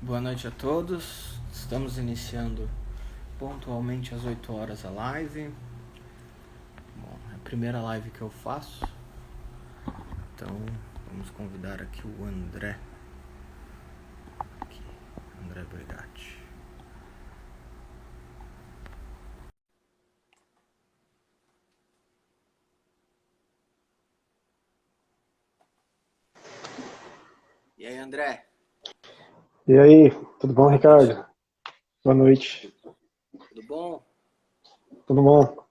Boa noite a todos. Estamos iniciando pontualmente às 8 horas a live. Bom, é a primeira live que eu faço. Então, vamos convidar aqui o André. André Brigatti. E aí, André? E aí, tudo bom, Ricardo? Boa noite. Tudo bom? Tudo bom?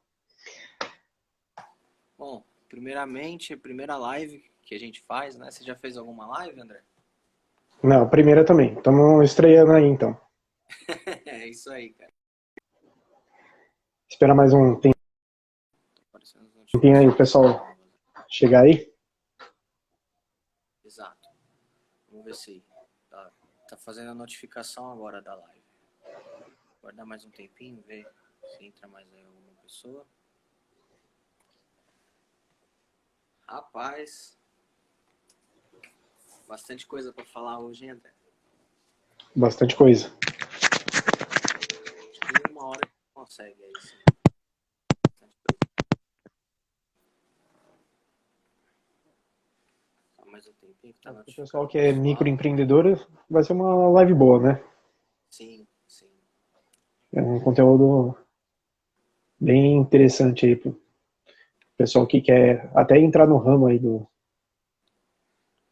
Bom, primeiramente, primeira live que a gente faz, né? Você já fez alguma live, André? Não, primeira também. Estamos estreando aí, então. É isso aí, cara. Espera mais um Aparecendo as tempinho aí, notificações o pessoal novas. chegar aí. Exato. Vamos ver se tá fazendo a notificação agora da live. Guardar mais um tempinho, ver se entra mais aí alguma pessoa. Rapaz, bastante coisa para falar hoje, hein, André? Bastante coisa. Acho que em uma hora a gente consegue aí, sim. Bastante coisa. Só mais um tempinho que tá O notificando pessoal o que é pessoal. microempreendedor, vai ser uma live boa, né? Sim, sim. É um conteúdo bem interessante aí pro pessoal que quer até entrar no ramo aí do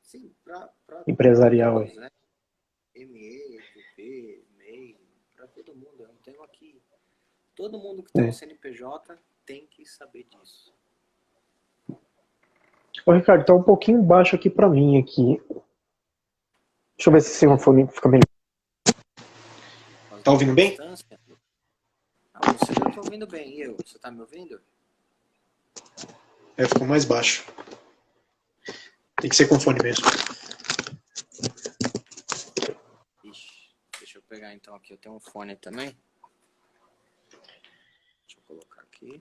Sim, para empresarial todos, aí. né? ME, EPP, MEI, para todo mundo. É um tema que todo mundo que tem um É. CNPJ tem que saber disso. Ô, Ricardo, tá um pouquinho baixo aqui pra mim aqui. Deixa eu ver se esse É, fone fica melhor. por causa Tá da ouvindo bem? distância. Ah, você eu tô ouvindo bem. E eu? Você tá me ouvindo? É, ficou mais baixo. Tem que ser com fone mesmo. Ixi, deixa eu pegar então aqui. Eu tenho um fone também. Deixa eu colocar aqui.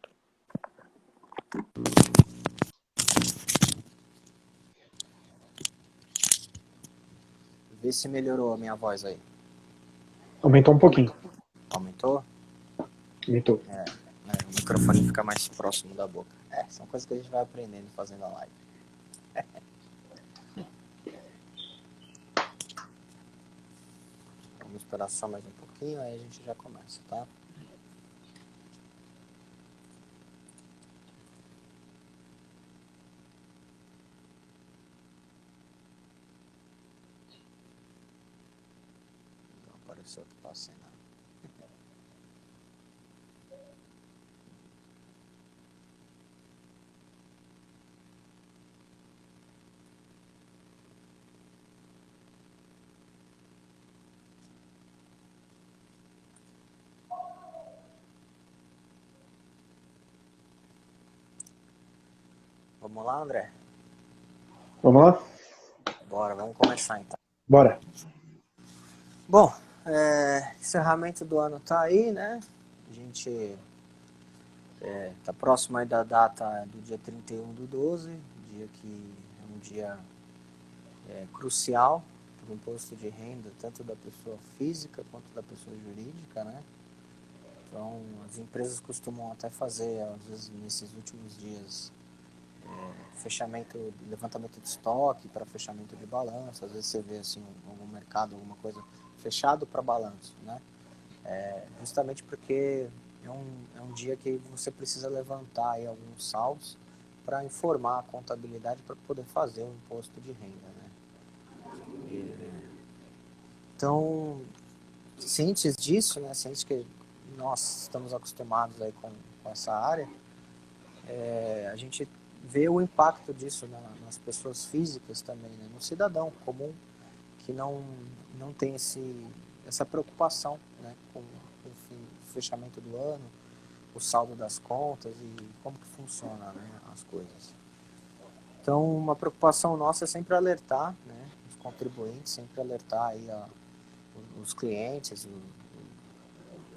Vê se melhorou a minha voz aí. Aumentou um pouquinho. Aumentou? Aumentou. O microfone fica mais próximo da boca. São coisas que a gente vai aprendendo fazendo a live. Vamos esperar só mais um pouquinho, aí a gente já começa, tá? Não apareceu que passei nada. Vamos lá, André? Vamos lá? Bora, vamos começar então. Bora. Bom, encerramento do ano tá aí, né? A gente tá próximo aí da data do dia 31/12, dia que é um dia crucial para o imposto de renda, tanto da pessoa física quanto da pessoa jurídica, né? Então, as empresas costumam até fazer, às vezes, nesses últimos dias, fechamento, levantamento de estoque para fechamento de balanço. Às vezes você vê assim algum mercado, alguma coisa fechado para balanço, né? Justamente porque é um dia que você precisa levantar aí alguns saldos para informar a contabilidade para poder fazer o imposto de renda, né? Então, cientes disso, né? Cientes que nós estamos acostumados aí com essa área, a gente vê o impacto disso nas pessoas físicas também, né? No cidadão comum que não tem essa preocupação, né? Com o fechamento do ano, o saldo das contas e como que funciona, né? As coisas. Então, uma preocupação nossa é sempre alertar, né? Os contribuintes, sempre alertar aí os clientes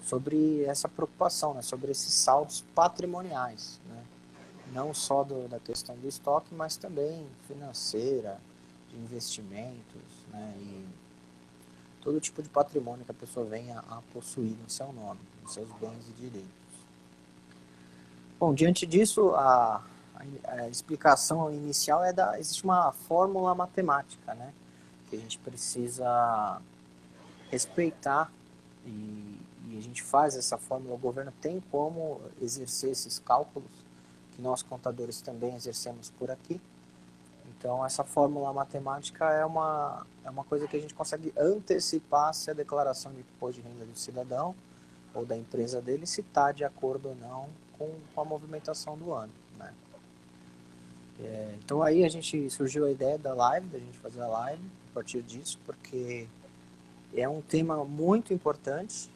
sobre essa preocupação, né? Sobre esses saldos patrimoniais, né? Não só da questão do estoque, mas também financeira, de investimentos, né? E todo tipo de patrimônio que a pessoa venha a possuir no seu nome, nos seus bens e direitos. Bom, diante disso, a explicação inicial existe uma fórmula matemática, né, que a gente precisa respeitar e a gente faz essa fórmula, o governo tem como exercer esses cálculos, que nós contadores também exercemos por aqui. Então, essa fórmula matemática é uma coisa que a gente consegue antecipar se a declaração de imposto de renda do cidadão ou da empresa dele se está de acordo ou não com a movimentação do ano, né? Então, aí surgiu a ideia da live, da gente fazer a live a partir disso, porque é um tema muito importante,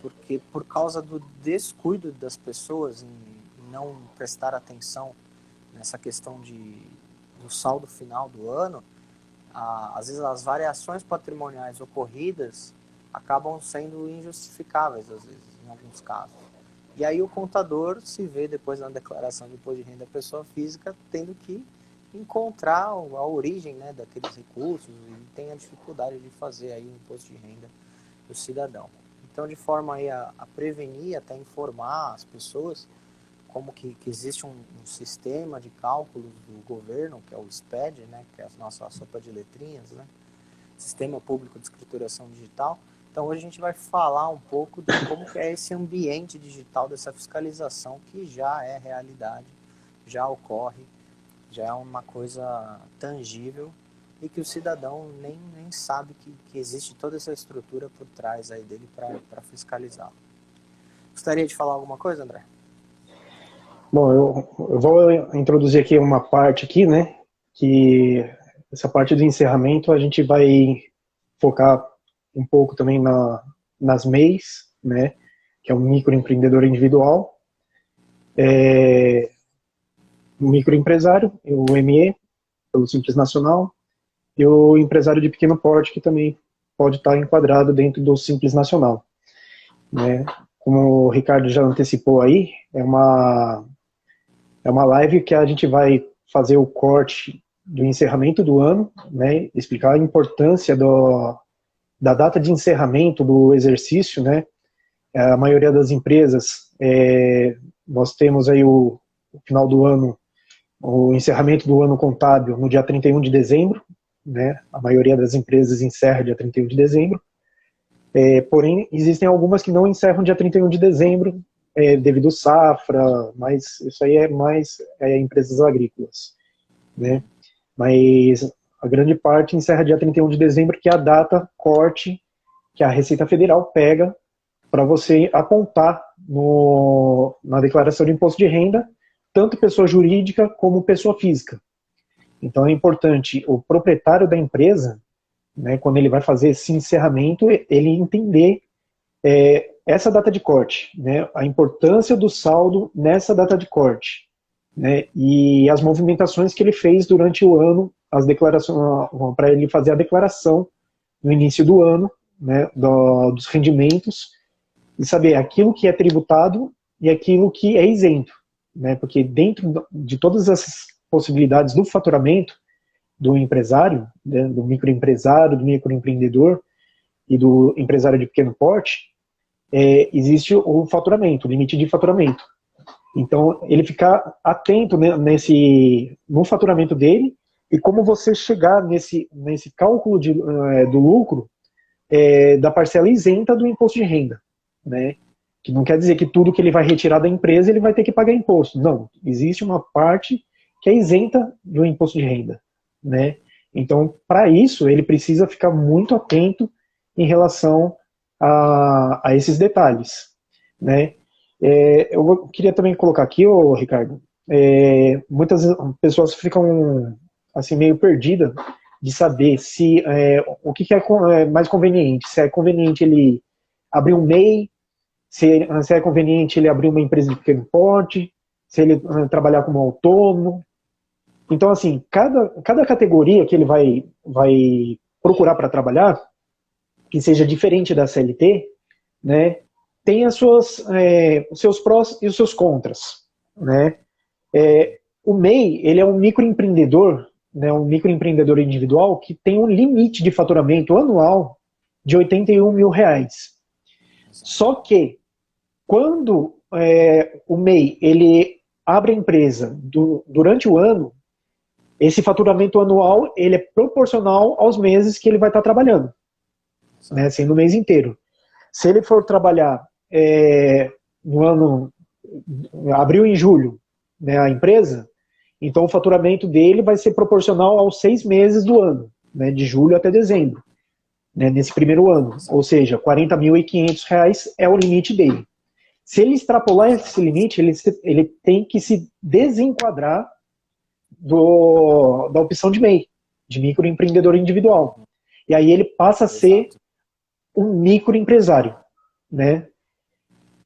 porque por causa do descuido das pessoas em não prestar atenção nessa questão do saldo final do ano, às vezes as variações patrimoniais ocorridas acabam sendo injustificáveis, às vezes, em alguns casos. E aí o contador se vê depois na declaração de imposto de renda da pessoa física tendo que encontrar a origem, né, daqueles recursos e tem a dificuldade de fazer aí o imposto de renda do cidadão. Então, de forma aí a prevenir, até informar as pessoas como que existe um sistema de cálculos do governo, que é o SPED, né, que é a nossa sopa de letrinhas, né, Sistema Público de Escrituração Digital. Então, hoje a gente vai falar um pouco de como que é esse ambiente digital dessa fiscalização que já é realidade, já ocorre, já é uma coisa tangível e que o cidadão nem sabe que existe toda essa estrutura por trás aí dele para fiscalizar. Gostaria de falar alguma coisa, André? Bom, eu vou introduzir aqui uma parte aqui, né, que essa parte do encerramento a gente vai focar um pouco também nas MEIs, né, que é o microempreendedor individual, o microempresário, o ME, pelo Simples Nacional, e o empresário de pequeno porte, que também pode estar enquadrado dentro do Simples Nacional, né. Como o Ricardo já antecipou aí, é uma live que a gente vai fazer o corte do encerramento do ano, né, explicar a importância da data de encerramento do exercício, né. A maioria das empresas, nós temos aí o final do ano, o encerramento do ano contábil no dia 31 de dezembro, né, a maioria das empresas encerra dia 31 de dezembro, porém existem algumas que não encerram dia 31 de dezembro, devido safra, mas isso aí é mais empresas agrícolas, né? Mas a grande parte encerra dia 31 de dezembro, que é a data corte que a Receita Federal pega para você apontar na declaração de imposto de renda, tanto pessoa jurídica como pessoa física. Então é importante o proprietário da empresa, né, quando ele vai fazer esse encerramento, ele entender essa data de corte, né, a importância do saldo nessa data de corte, né, e as movimentações que ele fez durante o ano, as declarações, para ele fazer a declaração no início do ano, né, dos rendimentos, e saber aquilo que é tributado e aquilo que é isento, né, porque dentro de todas essas possibilidades do faturamento do empresário, né, do microempresário, do microempreendedor e do empresário de pequeno porte, existe o faturamento, o limite de faturamento. Então, ele ficar atento, né, no faturamento dele e como você chegar nesse cálculo do lucro da parcela isenta do imposto de renda, né? Que não quer dizer que tudo que ele vai retirar da empresa ele vai ter que pagar imposto. Não, existe uma parte que é isenta do imposto de renda, né? Então, para isso, ele precisa ficar muito atento em relação a esses detalhes, né? Eu queria também colocar aqui, Ricardo, muitas pessoas ficam assim meio perdidas de saber se o que é mais conveniente, se é conveniente ele abrir um MEI, se é conveniente ele abrir uma empresa de pequeno porte, se ele trabalhar como autônomo. Então, assim, cada categoria que ele vai procurar para trabalhar, que seja diferente da CLT, né, tem os seus prós e os seus contras, né. O MEI, ele é um microempreendedor, né, um microempreendedor individual que tem um limite de faturamento anual de R$ 81.000. Só que, quando o MEI ele abre a empresa durante o ano, esse faturamento anual ele é proporcional aos meses que ele vai estar trabalhando, né, sendo o mês inteiro. Se ele for trabalhar no ano abril e julho, né, a empresa, então o faturamento dele vai ser proporcional aos 6 meses do ano, né, de julho até dezembro, né, nesse primeiro ano. Ou seja, R$ 40.500 é o limite dele. Se ele extrapolar esse limite, ele tem que se desenquadrar da opção de MEI, de microempreendedor individual. E aí ele passa a ser um microempresário, né?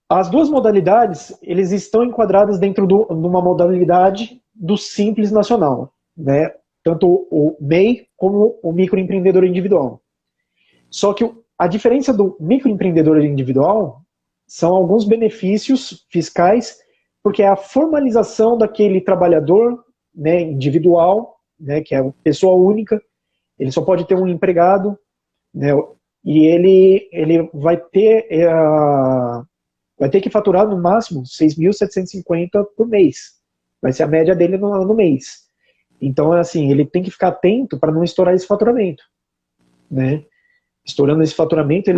As duas modalidades, eles estão enquadradas dentro de uma modalidade do Simples Nacional, né? Tanto o MEI como o microempreendedor individual. Só que a diferença do microempreendedor individual são alguns benefícios fiscais, porque é a formalização daquele trabalhador, né, individual, né, que é uma pessoa única, ele só pode ter um empregado, né, e ele vai ter que faturar no máximo 6.750 por mês. Vai ser a média dele no mês. Então, assim, ele tem que ficar atento para não estourar esse faturamento, né? Estourando esse faturamento,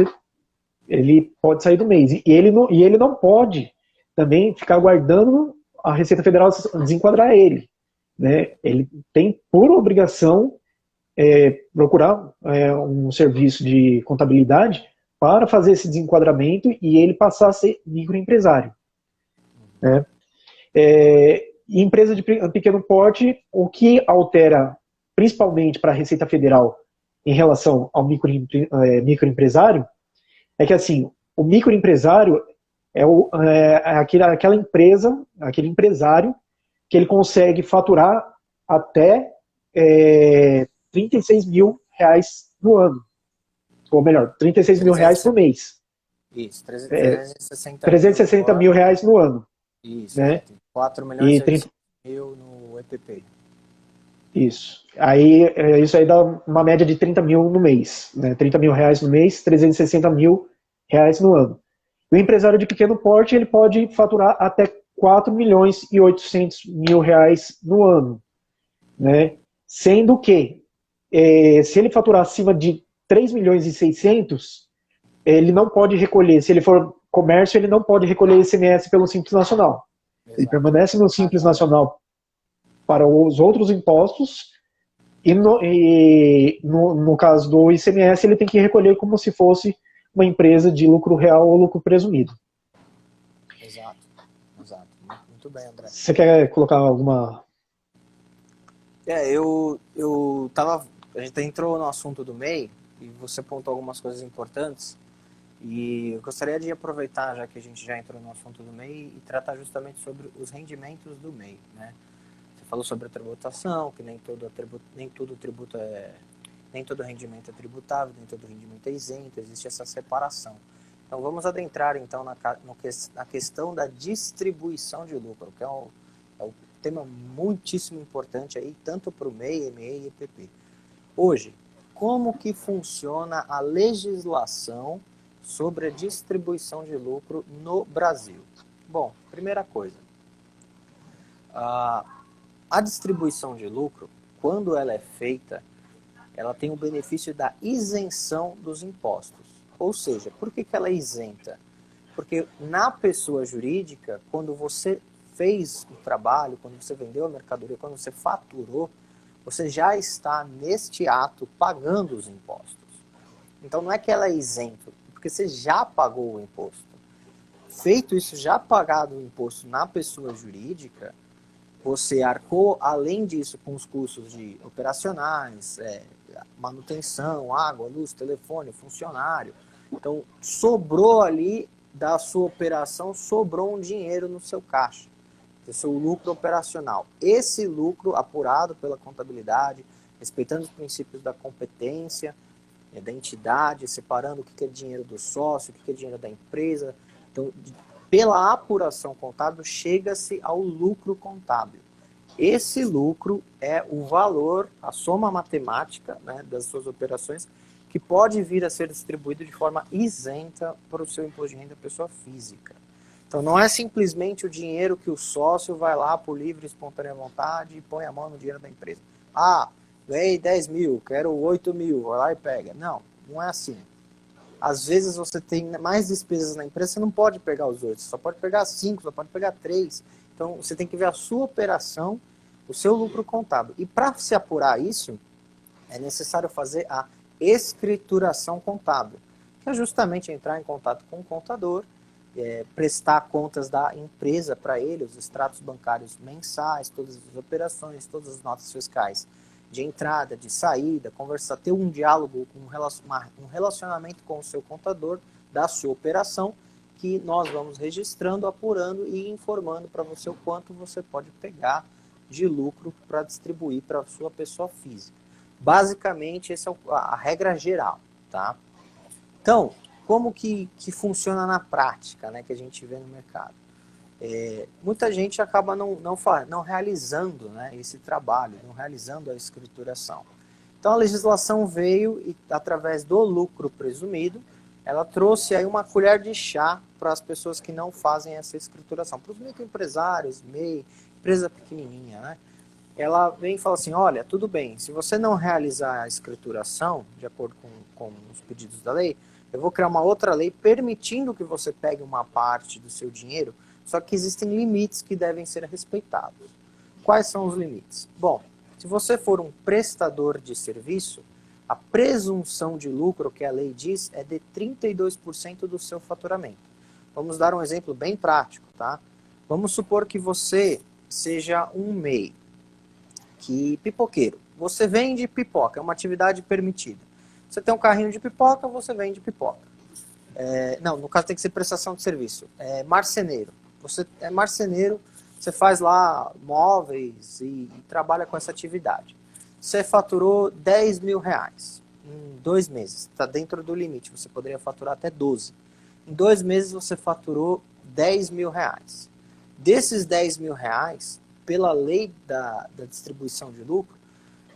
ele pode sair do mês. E ele não pode também ficar aguardando a Receita Federal desenquadrar ele, né? Ele tem por obrigação procurar um serviço de contabilidade para fazer esse desenquadramento e ele passar a ser microempresário, né? Empresa de pequeno porte, o que altera principalmente para a Receita Federal em relação ao microempresário é que, assim, o microempresário é aquela empresa, aquele empresário que ele consegue faturar até R$ 36.000 no ano. Ou melhor, R$ 36.000 por mês. Isso, 360 mil reais no ano. Isso, né? 4 milhões e 800 mil no EPP. Isso. Isso aí dá uma média de 30 mil no mês. Né? 30 mil reais no mês, 360 mil reais no ano. O empresário de pequeno porte ele pode faturar até 4 milhões e 800 mil reais no ano. Né? Sendo que, se ele faturar acima de 3 milhões e 600, ele não pode recolher. Se ele for comércio, ele não pode recolher ICMS pelo Simples Nacional. Exato. Ele permanece no Simples Nacional para os outros impostos e no caso do ICMS ele tem que recolher como se fosse uma empresa de lucro real ou lucro presumido. Exato. Muito bem, André. Você quer colocar alguma... A gente entrou no assunto do MEI e você apontou algumas coisas importantes e eu gostaria de aproveitar, já que a gente já entrou no assunto do MEI, e tratar justamente sobre os rendimentos do MEI, né? Você falou sobre a tributação, que nem todo rendimento é tributável, nem todo rendimento é isento, existe essa separação. Então vamos adentrar então na questão da distribuição de lucro, que é um tema muitíssimo importante aí, tanto para o MEI, MEI e EPP. Hoje, como que funciona a legislação sobre a distribuição de lucro no Brasil? Bom, primeira coisa, a distribuição de lucro, quando ela é feita, ela tem o benefício da isenção dos impostos. Ou seja, por que ela é isenta? Porque na pessoa jurídica, quando você fez o trabalho, quando você vendeu a mercadoria, quando você faturou, você já está neste ato pagando os impostos. Então não é que ela é isenta, porque você já pagou o imposto. Feito isso, já pagado o imposto na pessoa jurídica, você arcou, além disso, com os custos de operacionais, manutenção, água, luz, telefone, funcionário. Então, sobrou ali da sua operação, sobrou um dinheiro no seu caixa, do seu lucro operacional. Esse lucro apurado pela contabilidade, respeitando os princípios da competência, da entidade, separando o que é dinheiro do sócio, o que é dinheiro da empresa. Então, pela apuração contábil, chega-se ao lucro contábil. Esse lucro é o valor, a soma matemática, né, das suas operações, que pode vir a ser distribuído de forma isenta para o seu imposto de renda pessoa física. Então não é simplesmente o dinheiro que o sócio vai lá por livre e espontânea vontade e põe a mão no dinheiro da empresa. Ah, ganhei 10 mil, quero 8 mil, vai lá e pega. Não, não é assim. Às vezes você tem mais despesas na empresa, você não pode pegar os 8, você só pode pegar 5, só pode pegar 3. Então você tem que ver a sua operação, o seu lucro contábil. E para se apurar isso, é necessário fazer a escrituração contábil, que é justamente entrar em contato com o contador, prestar contas da empresa para ele, os extratos bancários mensais, todas as operações, todas as notas fiscais de entrada, de saída, conversar, ter um diálogo, um relacionamento com o seu contador da sua operação, que nós vamos registrando, apurando e informando para você o quanto você pode pegar de lucro para distribuir para a sua pessoa física. Basicamente, essa é a regra geral, tá? Então, como que funciona na prática, né, que a gente vê no mercado? Muita gente acaba não realizando, né, esse trabalho, não realizando a escrituração. Então, a legislação veio e, através do lucro presumido, ela trouxe aí uma colher de chá para as pessoas que não fazem essa escrituração. Para os microempresários, MEI, empresa pequenininha, né? Ela vem e fala assim, olha, tudo bem, se você não realizar a escrituração, de acordo com os pedidos da lei, eu vou criar uma outra lei permitindo que você pegue uma parte do seu dinheiro, só que existem limites que devem ser respeitados. Quais são os limites? Bom, se você for um prestador de serviço, a presunção de lucro que a lei diz é de 32% do seu faturamento. Vamos dar um exemplo bem prático, tá? Vamos supor que você seja um MEI, pipoqueiro. Você vende pipoca, é uma atividade permitida. Você tem um carrinho de pipoca, você vende pipoca. Não, no caso tem que ser prestação de serviço. Marceneiro. Você é marceneiro, você faz lá móveis e trabalha com essa atividade. Você faturou 10 mil reais em 2 meses. Está dentro do limite, você poderia faturar até 12. Em 2 meses você faturou 10 mil reais. Desses 10 mil reais, pela lei da distribuição de lucro,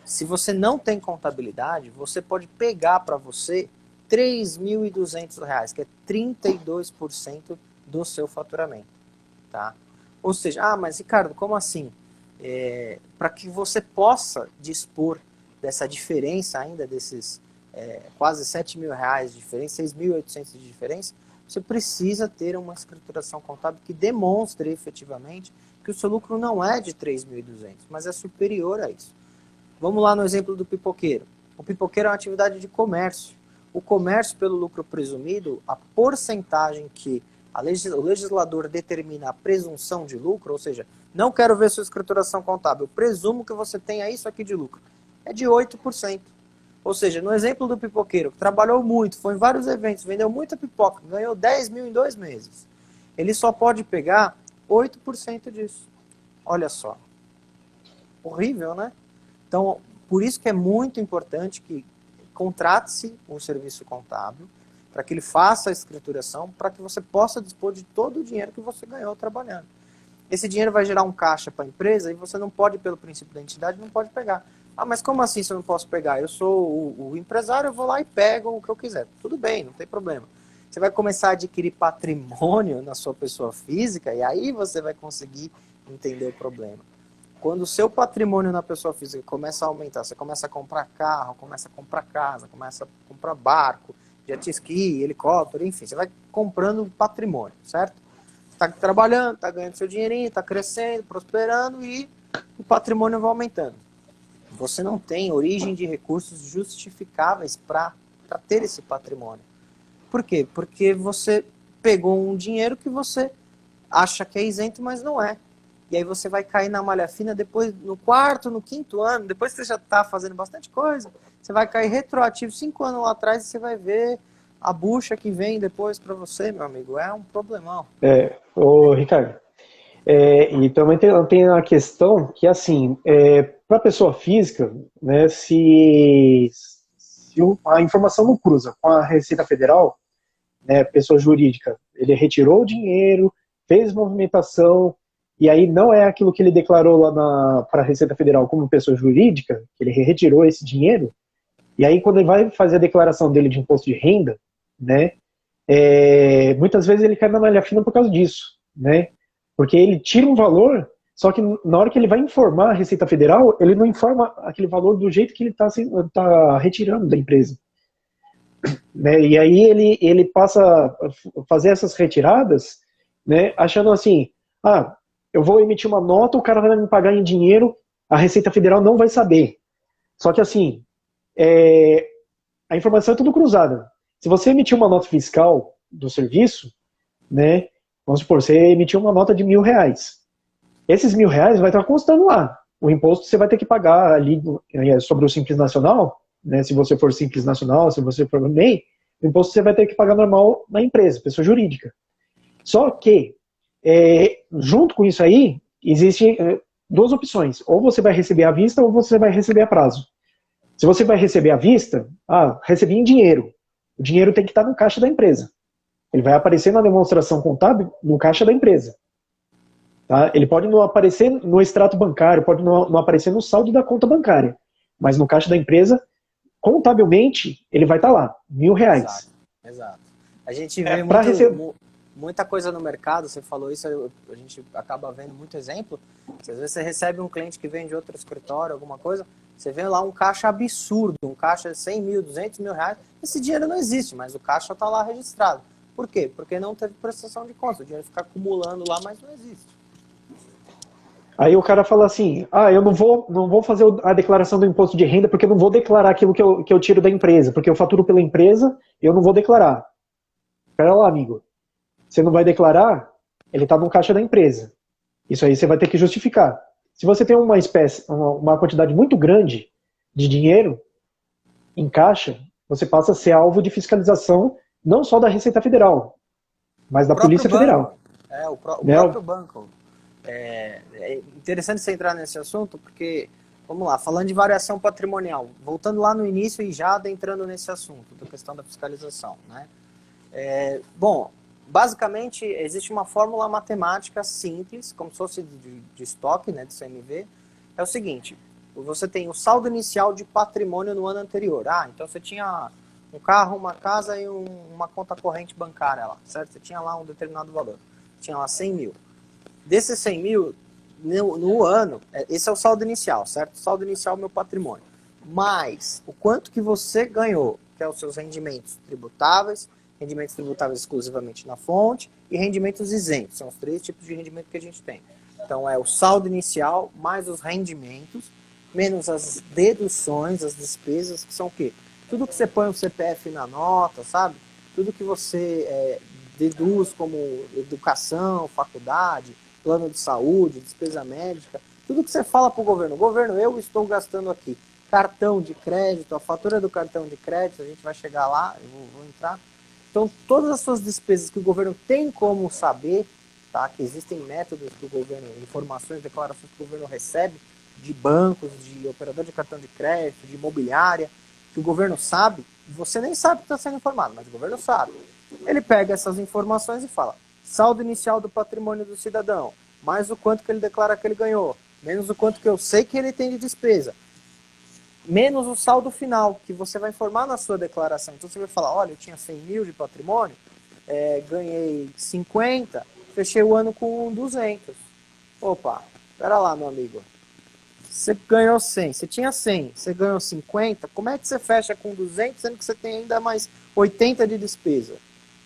se você não tem contabilidade, você pode pegar para você R$ 3.200, que é 32% do seu faturamento. Tá? Ou seja, mas Ricardo, como assim? Para que você possa dispor dessa diferença ainda, desses quase R$ 7 mil de diferença, 6.800 de diferença, você precisa ter uma escrituração contábil que demonstre efetivamente que o seu lucro não é de 3.200, mas é superior a isso. Vamos lá no exemplo do pipoqueiro. O pipoqueiro é uma atividade de comércio. O comércio, pelo lucro presumido, a porcentagem que o legislador determina a presunção de lucro, ou seja, não quero ver sua escrituração contábil, eu presumo que você tenha isso aqui de lucro, é de 8%. Ou seja, no exemplo do pipoqueiro, que trabalhou muito, foi em vários eventos, vendeu muita pipoca, ganhou 10 mil em 2 meses, ele só pode pegar 8% disso. Olha só. Horrível, né? Então, por isso que é muito importante que contrate-se um serviço contábil, para que ele faça a escrituração, para que você possa dispor de todo o dinheiro que você ganhou trabalhando. Esse dinheiro vai gerar um caixa para a empresa e você não pode, pelo princípio da entidade, não pode pegar. Mas como assim se eu não posso pegar? Eu sou o empresário, eu vou lá e pego o que eu quiser. Tudo bem, não tem problema. Você vai começar a adquirir patrimônio na sua pessoa física e aí você vai conseguir entender o problema. Quando o seu patrimônio na pessoa física começa a aumentar, você começa a comprar carro, começa a comprar casa, começa a comprar barco, jet ski, helicóptero, enfim, você vai comprando patrimônio, certo? Você está trabalhando, está ganhando seu dinheirinho, está crescendo, prosperando e o patrimônio vai aumentando. Você não tem origem de recursos justificáveis para ter esse patrimônio. Por quê? Porque você pegou um dinheiro que você acha que é isento, mas não é. E aí você vai cair na malha fina depois, no 4º, no 5º ano, depois que você já está fazendo bastante coisa, você vai cair retroativo 5 anos lá atrás e você vai ver a bucha que vem depois para você, meu amigo. É um problemão. Ô Ricardo, e também tem a questão que, assim, para a pessoa física, né, se a informação não cruza com a Receita Federal, né, pessoa jurídica, ele retirou o dinheiro, fez movimentação, e aí não é aquilo que ele declarou lá para a Receita Federal como pessoa jurídica, que ele retirou esse dinheiro, E aí, quando ele vai fazer a declaração dele de imposto de renda, né, muitas vezes ele cai na malha fina por causa disso, né? Porque ele tira um valor, só que na hora que ele vai informar a Receita Federal, ele não informa aquele valor do jeito que ele está retirando da empresa. Né? E aí ele passa a fazer essas retiradas, né, achando assim, eu vou emitir uma nota, o cara vai me pagar em dinheiro, a Receita Federal não vai saber. Só que assim, a informação é tudo cruzada. Se você emitir uma nota fiscal do serviço, né, vamos supor, você emitiu uma nota de R$1.000. Esses R$1.000 vai estar constando lá. O imposto você vai ter que pagar ali sobre o Simples Nacional, né, se você for Simples Nacional, se você for MEI, o imposto você vai ter que pagar normal na empresa, pessoa jurídica. Só que, junto com isso aí, existem duas opções. Ou você vai receber à vista ou você vai receber a prazo. Se você vai receber à vista, recebi em dinheiro. O dinheiro tem que estar no caixa da empresa. Ele vai aparecer na demonstração contábil no caixa da empresa. Tá? Ele pode não aparecer no extrato bancário, pode não aparecer no saldo da conta bancária. Mas no caixa da empresa, contabilmente, ele vai estar lá, R$1.000. Exato. A gente vê muita coisa no mercado, você falou isso, a gente acaba vendo muito exemplo, que às vezes você recebe um cliente que vem de outro escritório, alguma coisa, você vê lá um caixa absurdo, um caixa de 100 mil, 200 mil reais, esse dinheiro não existe, mas o caixa está lá registrado. Por quê? Porque não teve prestação de contas, o dinheiro fica acumulando lá, mas não existe. Aí o cara fala assim, eu não vou fazer a declaração do imposto de renda porque eu não vou declarar aquilo que eu tiro da empresa, porque eu faturo pela empresa e eu não vou declarar. Espera lá, amigo. Você não vai declarar, ele está no caixa da empresa. Isso aí você vai ter que justificar. Se você tem uma quantidade muito grande de dinheiro em caixa, você passa a ser alvo de fiscalização não só da Receita Federal, mas da Polícia Federal. O próprio banco. É interessante você entrar nesse assunto, porque, vamos lá, falando de variação patrimonial, voltando lá no início e já adentrando nesse assunto, da questão da fiscalização, né? Basicamente, existe uma fórmula matemática simples, como se fosse de estoque, né, de CMV. É o seguinte, você tem o saldo inicial de patrimônio no ano anterior. Então você tinha um carro, uma casa e uma conta corrente bancária lá, certo? Você tinha lá um determinado valor. Tinha lá 100 mil. Desses 100 mil, no ano, esse é o saldo inicial, certo? O saldo inicial é o meu patrimônio. Mais o quanto que você ganhou, que é os seus rendimentos tributáveis exclusivamente na fonte e rendimentos isentos. São os 3 tipos de rendimento que a gente tem. Então é o saldo inicial mais os rendimentos, menos as deduções, as despesas, que são o quê? Tudo que você põe o CPF na nota, sabe? Tudo que você deduz como educação, faculdade, plano de saúde, despesa médica, tudo que você fala para o governo. Governo, eu estou gastando aqui. Cartão de crédito, a fatura do cartão de crédito, a gente vai chegar lá, eu vou entrar. Então, todas as suas despesas que o governo tem como saber, tá? Que existem métodos que o governo, informações, declarações que o governo recebe de bancos, de operador de cartão de crédito, de imobiliária, que o governo sabe, você nem sabe que está sendo informado, mas o governo sabe. Ele pega essas informações e fala, saldo inicial do patrimônio do cidadão, mais o quanto que ele declara que ele ganhou, menos o quanto que eu sei que ele tem de despesa, menos o saldo final, que você vai informar na sua declaração. Então você vai falar, olha, eu tinha 100 mil de patrimônio, ganhei 50, fechei o ano com 200. Opa, pera lá, meu amigo. Você ganhou 100, você tinha 100, você ganhou 50, como é que você fecha com 200, sendo que você tem ainda mais 80 de despesa?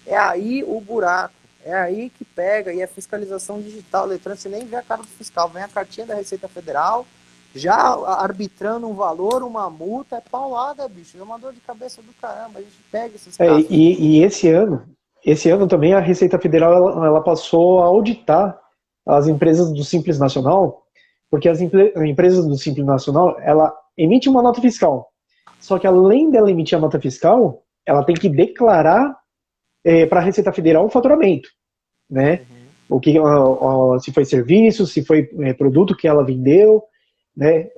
É aí o buraco, é aí que pega, e a fiscalização digital, eletrônica, você nem vê a cara do fiscal, vem a cartinha da Receita Federal, já arbitrando um valor, uma multa, é paulada, bicho, é uma dor de cabeça do caramba, a gente pega esses casos. E esse ano também a Receita Federal ela passou a auditar as empresas do Simples Nacional, porque as empresas do Simples Nacional, ela emite uma nota fiscal, só que além dela emitir a nota fiscal, ela tem que declarar para a Receita Federal o faturamento, né? O que, se foi serviço, se foi produto que ela vendeu, né?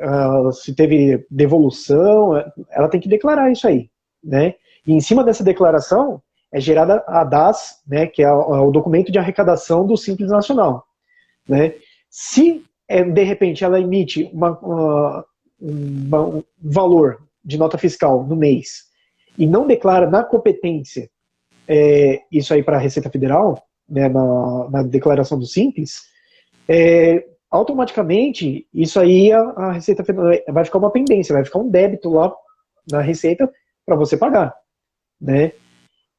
Se teve devolução, ela tem que declarar isso aí, né? E em cima dessa declaração é gerada a DAS, né? Que é o documento de arrecadação do Simples Nacional, né? Se de repente ela emite um valor de nota fiscal no mês e não declara na competência isso aí para a Receita Federal, né, na declaração do Simples, automaticamente isso aí a Receita Federal vai ficar uma pendência, vai ficar um débito lá na Receita para você pagar, né?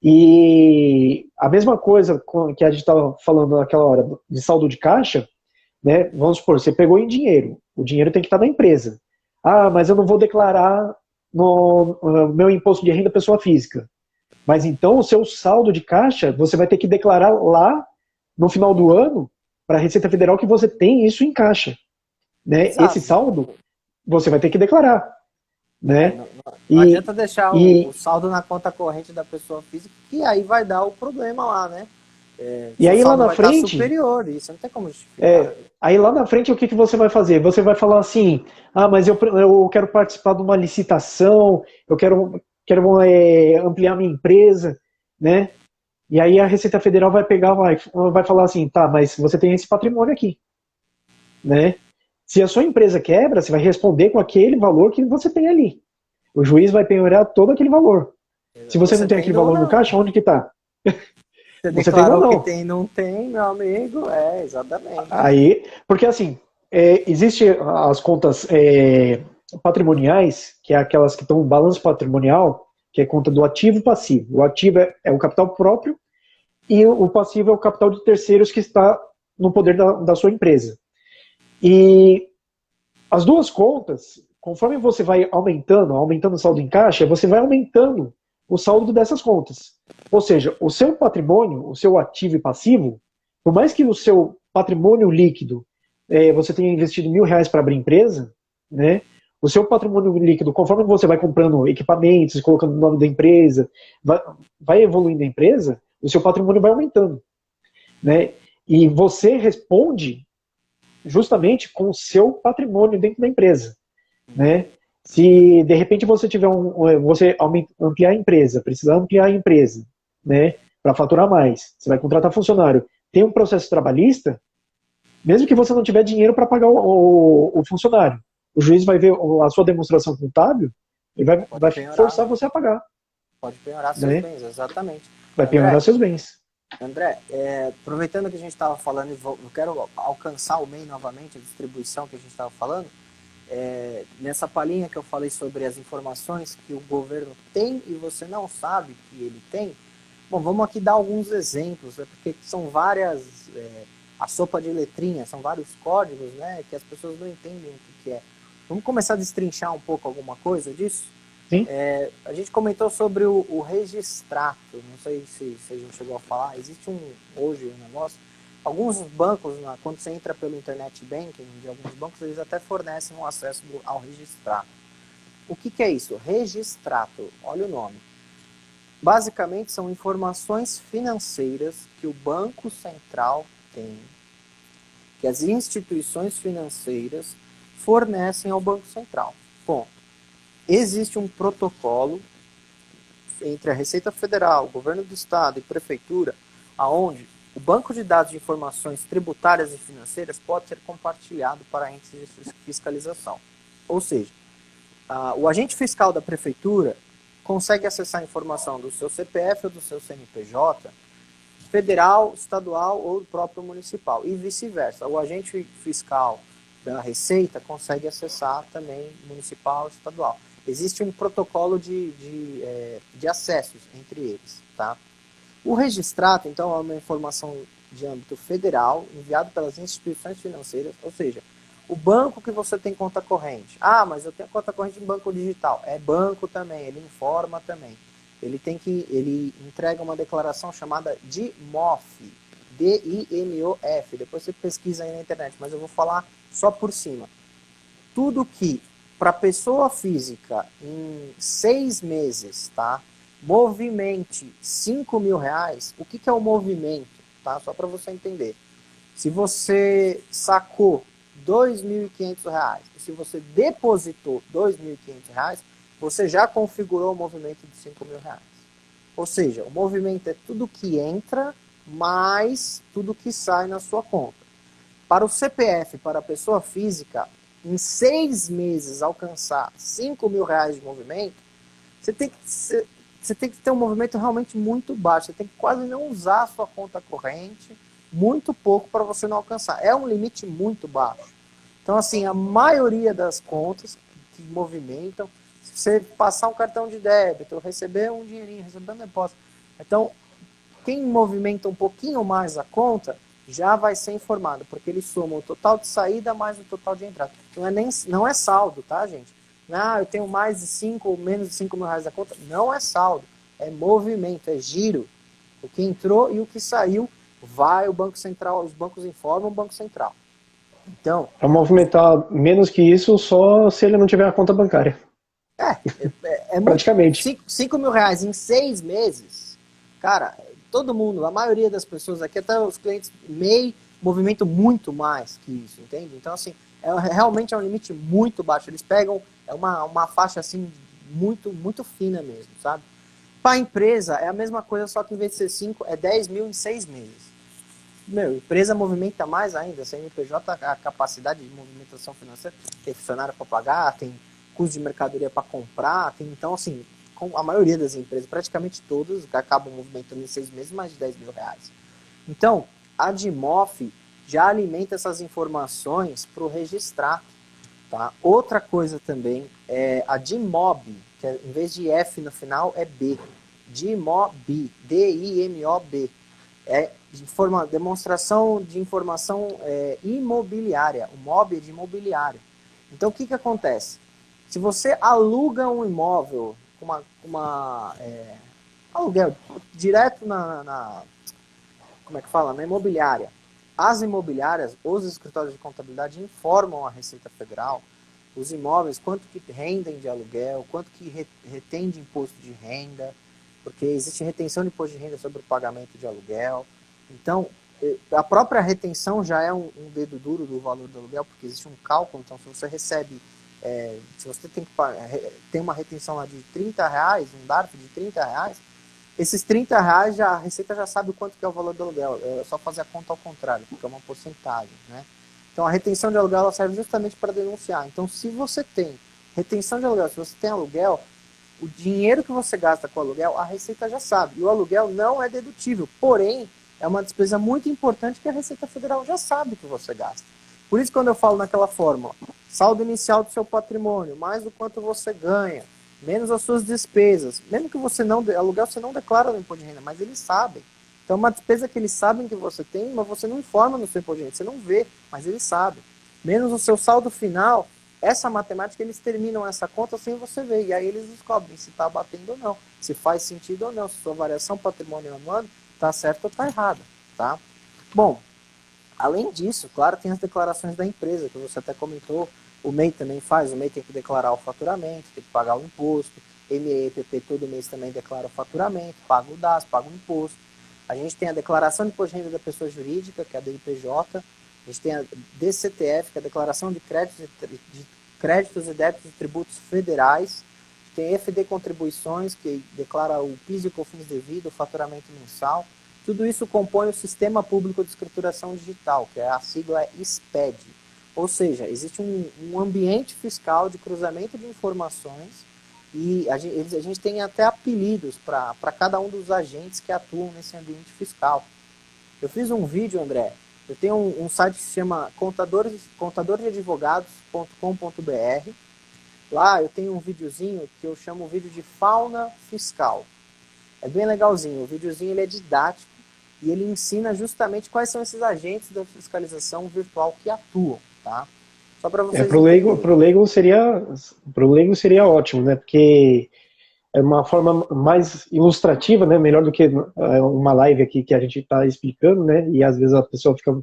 E a mesma coisa que a gente estava falando naquela hora de saldo de caixa, né? Vamos supor, você pegou em dinheiro, o dinheiro tem que estar na empresa. Ah, mas eu não vou declarar no meu imposto de renda pessoa física. Mas então o seu saldo de caixa, você vai ter que declarar lá no final do ano para a Receita Federal que você tem isso em caixa, né? Exato. Esse saldo você vai ter que declarar, né? Não adianta deixar o saldo na conta corrente da pessoa física, que aí vai dar o problema lá, né? E aí lá na vai frente, estar superior, isso não tem como justificar. Aí lá na frente o que você vai fazer? Você vai falar assim, mas eu quero participar de uma licitação, eu quero ampliar minha empresa, né? E aí a Receita Federal vai pegar, vai falar assim, tá, mas você tem esse patrimônio aqui, né? Se a sua empresa quebra, você vai responder com aquele valor que você tem ali. O juiz vai penhorar todo aquele valor. Se você não tem aquele valor no caixa, onde que tá? Você declarou que tem, não tem, meu amigo, exatamente. Aí, porque assim, existe as contas patrimoniais, que é aquelas que estão no balanço patrimonial, que é conta do ativo e passivo. O ativo é o capital próprio e o passivo é o capital de terceiros que está no poder da sua empresa. E as duas contas, conforme você vai aumentando o saldo em caixa, você vai aumentando o saldo dessas contas. Ou seja, o seu patrimônio, o seu ativo e passivo, por mais que o seu patrimônio líquido, você tenha investido R$1.000 para abrir empresa, né? O seu patrimônio líquido, conforme você vai comprando equipamentos, colocando o nome da empresa, vai evoluindo a empresa, o seu patrimônio vai aumentando, né? E você responde justamente com o seu patrimônio dentro da empresa, né? Se de repente você tiver você ampliar a empresa, precisar ampliar a empresa, né, para faturar mais, você vai contratar funcionário, tem um processo trabalhista, mesmo que você não tiver dinheiro para pagar o funcionário, o juiz vai ver a sua demonstração contábil e vai forçar você a pagar. Pode penhorar seus bens, exatamente. Vai penhorar seus bens. André, aproveitando que a gente estava falando, eu quero alcançar o MEI novamente, a distribuição que a gente estava falando, nessa palhinha que eu falei sobre as informações que o governo tem e você não sabe que ele tem. Bom, vamos aqui dar alguns exemplos, porque são várias, a sopa de letrinhas, são vários códigos, né, que as pessoas não entendem o que é. Vamos começar a destrinchar um pouco alguma coisa disso? Sim. A gente comentou sobre o registrato, não sei se a gente chegou a falar, existe hoje um negócio, alguns bancos, quando você entra pelo internet banking de alguns bancos, eles até fornecem um acesso ao registrato. O que é isso? Registrato, olha o nome. Basicamente são informações financeiras que o Banco Central tem, que as instituições financeiras fornecem ao Banco Central. Bom, existe um protocolo entre a Receita Federal, o Governo do Estado e Prefeitura, aonde o banco de dados de informações tributárias e financeiras pode ser compartilhado para entes de fiscalização. Ou seja, o agente fiscal da Prefeitura consegue acessar a informação do seu CPF ou do seu CNPJ, federal, estadual ou do próprio municipal, e vice-versa. O agente fiscal da Receita consegue acessar também municipal e estadual. Existe um protocolo de acessos entre eles, tá? O registrato, então, é uma informação de âmbito federal, enviado pelas instituições financeiras, ou seja, o banco que você tem conta corrente. Ah, mas eu tenho conta corrente em banco digital. É banco também, ele informa também. Ele entrega uma declaração chamada DIMOF, D-I-M-O-F. Depois você pesquisa aí na internet, mas eu vou falar só por cima. Tudo que, para pessoa física, em 6 meses, tá? Movimente R$5.000, o que é o movimento? Tá? Só para você entender. Se você sacou R$2.500 e se você depositou R$2.500, você já configurou o movimento de R$5.000. Ou seja, o movimento é tudo que entra mais tudo que sai na sua conta. Para o CPF, para a pessoa física, em 6 meses alcançar 5 mil reais de movimento, você tem que ter um movimento realmente muito baixo. Você tem que quase não usar a sua conta corrente, muito pouco para você não alcançar. É um limite muito baixo. Então, assim, a maioria das contas que movimentam, se você passar um cartão de débito, receber um dinheirinho, receber um depósito. Então, quem movimenta um pouquinho mais a conta, já vai ser informado, porque eles somam o total de saída mais o total de entrada. Não é saldo, tá, gente? Eu tenho mais de 5 ou menos de 5 mil reais da conta. Não é saldo, é movimento, é giro. O que entrou e o que saiu vai o Banco Central, os bancos informam o Banco Central. Então, para movimentar menos que isso, só se ele não tiver a conta bancária. é Praticamente. 5 mil reais em 6 meses, cara, todo mundo, a maioria das pessoas aqui, até os clientes MEI, movimentam muito mais que isso, entende? Então, assim, realmente é um limite muito baixo. Eles pegam uma faixa, assim, muito, muito fina mesmo, sabe? Para a empresa, é a mesma coisa, só que em vez de ser 5, é 10 mil em 6 meses. Meu, empresa movimenta mais ainda. CNPJ, a capacidade de movimentação financeira, tem funcionário para pagar, tem custo de mercadoria para comprar, tem, então, assim, a maioria das empresas, praticamente todas, acabam movimentando em 6 meses mais de 10 mil reais. Então, a DIMOF já alimenta essas informações para o registrar. Tá? Outra coisa também é a DIMOB, que em vez de F no final é B. DIMOB, D-I-M-O-B. É demonstração de informação imobiliária. O MOB é de imobiliário. Então, o que acontece? Se você aluga um imóvel com aluguel direto como é que fala? Na imobiliária. As imobiliárias, os escritórios de contabilidade informam a Receita Federal os imóveis, quanto que rendem de aluguel, quanto que retém de imposto de renda, porque existe retenção de imposto de renda sobre o pagamento de aluguel. Então, a própria retenção já é um dedo duro do valor do aluguel, porque existe um cálculo. Então, se você recebe, se você tem uma retenção lá de R$30, um DARF de R$30, esses R$30, a Receita já sabe o quanto que é o valor do aluguel. É só fazer a conta ao contrário, porque é uma porcentagem, né? Então, a retenção de aluguel ela serve justamente para denunciar. Então, se você tem retenção de aluguel, se você tem aluguel, o dinheiro que você gasta com o aluguel, a Receita já sabe. E o aluguel não é dedutível. Porém, é uma despesa muito importante que a Receita Federal já sabe que você gasta. Por isso, quando eu falo naquela fórmula, saldo inicial do seu patrimônio, mais do quanto você ganha, menos as suas despesas. Mesmo que você não... Aluguel você não declara no imposto de renda, mas eles sabem. Então, é uma despesa que eles sabem que você tem, mas você não informa no seu imposto de renda. Você não vê, mas eles sabem. Menos o seu saldo final, essa matemática, eles terminam essa conta sem você ver. E aí eles descobrem se está batendo ou não, se faz sentido ou não, se sua variação patrimonial anual está certa ou está errada. Tá? Bom, além disso, claro, tem as declarações da empresa, que você até comentou. O MEI também faz, o MEI tem que declarar o faturamento, tem que pagar o imposto. MEI e EPP todo mês também declara o faturamento, paga o DAS, paga o imposto. A gente tem a declaração de imposto de renda da pessoa jurídica, que é a DIPJ. A gente tem a DCTF, que é a declaração de créditos e débitos de tributos federais. Tem a FD Contribuições, que declara o PIS e COFINS devido, o faturamento mensal. Tudo isso compõe o Sistema Público de Escrituração Digital, que a sigla é SPED. Ou seja, existe um ambiente fiscal de cruzamento de informações e a gente tem até apelidos para cada um dos agentes que atuam nesse ambiente fiscal. Eu fiz um vídeo, André, eu tenho um site que se chama contadordeadvogados.com.br. Lá eu tenho um videozinho que eu chamo o vídeo de fauna fiscal. É bem legalzinho, o videozinho ele é didático e ele ensina justamente quais são esses agentes da fiscalização virtual que atuam, tá? Só para vocês entenderem. Pro leigo seria ótimo, né? Porque é uma forma mais ilustrativa, né? Melhor do que uma live aqui que a gente está explicando, né? E às vezes a pessoa fica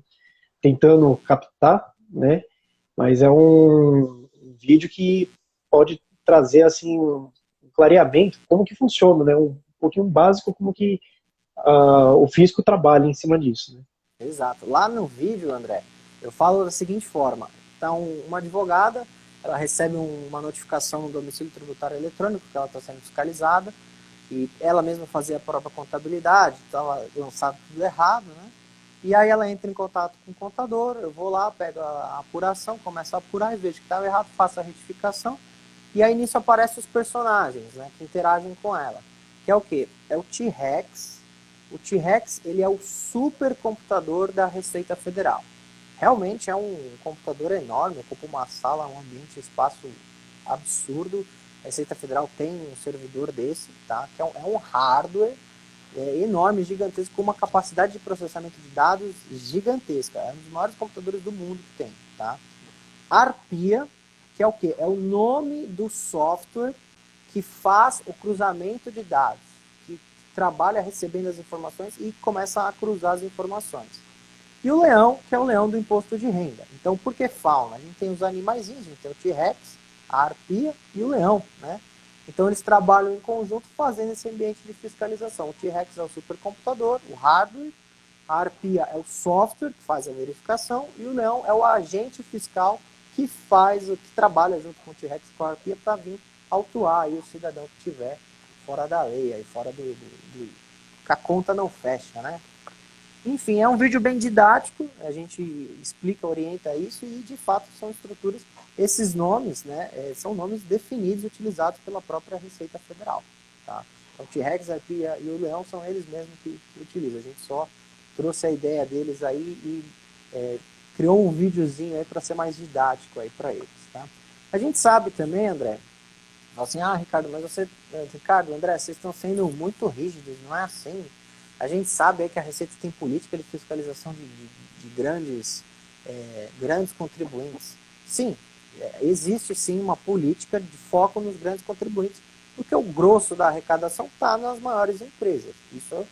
tentando captar, né? Mas é um vídeo que pode trazer assim um clareamento como que funciona, né? Um pouquinho básico como que o fisco trabalha em cima disso, né? Exato. Lá no vídeo, André, eu falo da seguinte forma. Então, uma advogada, ela recebe uma notificação no domicílio tributário eletrônico, que ela está sendo fiscalizada, e ela mesma fazia a própria contabilidade, estava lançado tudo errado, né? E aí ela entra em contato com o contador, eu vou lá, pego a apuração, começo a apurar e vejo que estava errado, faço a retificação. E aí nisso aparecem os personagens, né, que interagem com ela. Que é o quê? É o T-Rex. O T-Rex, ele é o supercomputador da Receita Federal. Realmente é um computador enorme, ocupa uma sala, um ambiente, um espaço absurdo. A Receita Federal tem um servidor desse, tá? Que é um hardware enorme, gigantesco, com uma capacidade de processamento de dados gigantesca. É um dos maiores computadores do mundo que tem, tá? Arpia, que é o quê? É o nome do software que faz o cruzamento de dados, que trabalha recebendo as informações e começa a cruzar as informações. E o leão, que é o leão do imposto de renda. Então, por que fauna? A gente tem os animaizinhos, a gente tem o T-Rex, a arpia e o leão, né? Então, eles trabalham em conjunto fazendo esse ambiente de fiscalização. O T-Rex é o supercomputador, o hardware, a arpia é o software que faz a verificação e o leão é o agente fiscal que trabalha junto com o T-Rex e com a arpia para vir autuar aí o cidadão que estiver fora da lei, aí fora que a conta não fecha, né? Enfim, é um vídeo bem didático, a gente explica, orienta isso e, de fato, são estruturas, esses nomes, né, são nomes definidos e utilizados pela própria Receita Federal, tá? Então, o T-Rex, a arpia e o leão são eles mesmos que utilizam. A gente só trouxe a ideia deles aí e criou um videozinho aí para ser mais didático aí para eles, tá? A gente sabe também, André, assim, Ricardo, mas Ricardo, André, vocês estão sendo muito rígidos, não é assim? A gente sabe aí que a Receita tem política de fiscalização de grandes contribuintes. Sim, existe sim uma política de foco nos grandes contribuintes, porque o grosso da arrecadação está nas maiores empresas. Isso